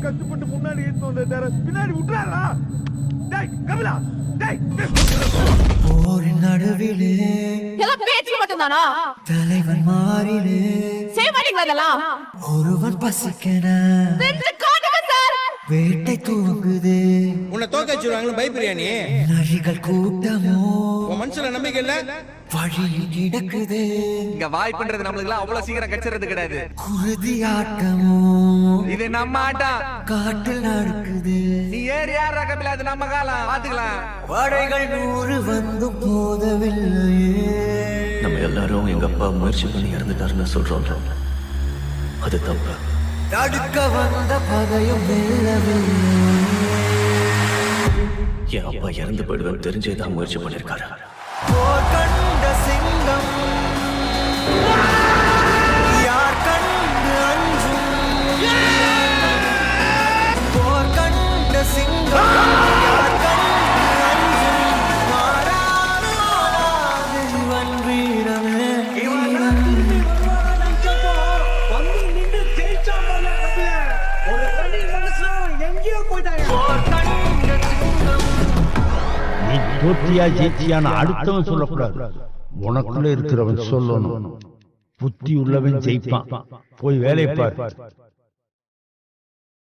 கஷ்டப்பட்டு முன்னாடி இருந்து வந்தாரு, பின்னாடி விட்டுறாரா? டேய் கபிலா, டேய் போரின் நடுவிலே எல்லாம் பேச்சு மட்டும்தானா? தலைவன் மாறிலே செய்ய மாட்டீங்களா இதெல்லாம்? ஒருவன் பசிக்கன செஞ்சு காட்டுங்க சார். வேட்டை தூங்குது, உன்னை தோக்க வச்சிருவாங்களு பயப்படுறியா நீ? நரிகள் கூட்டமோ உன் மனசுல நம்பிக்கை இல்ல? வழியில் கிடக்குது, இங்க வாய்ப்புன்றது நம்மளுக்கு எல்லாம் அவ்வளவு சீக்கிரம் கிடைச்சிறது கிடையாது. குருதி ஆட்டமோ இது நம்ம ஆட்டம். காட்டில் நடக்குது, நீ ஏறி யாரா கபிலா, அது நம்ம காலம் பாத்துக்கலாம். படைகள் 100 வந்து போதவில்லையே. நம்ம எல்லாரும் எங்க அப்பா முயற்சி பண்ணி இறந்துட்டாருன்னு சொல்றோம், அது தப்பு. தடுக்க வந்த பகையும் வெல்லவில்லை. என் அப்பா இறந்து போயிடுவேன் தெரிஞ்சேதான் முயற்சி பண்ணிருக்காரு. போர் கண்ட சிங்கம் யார் கண்டு அஞ்சும், போர் கண்ட சிங்கம் யார் கண்டு அஞ்சும், மாறாது மாறாது இவன் வீரமே இவன். நீ தோற்றியா ஜெயிச்சியான்னு அடுத்தவன் சொல்லக்கூடாது, உனக்குள்ள இருக்கிறவன் சொல்லணும். புத்தி உள்ளவன் ஜெயிப்பான். போய் வேலை பார்.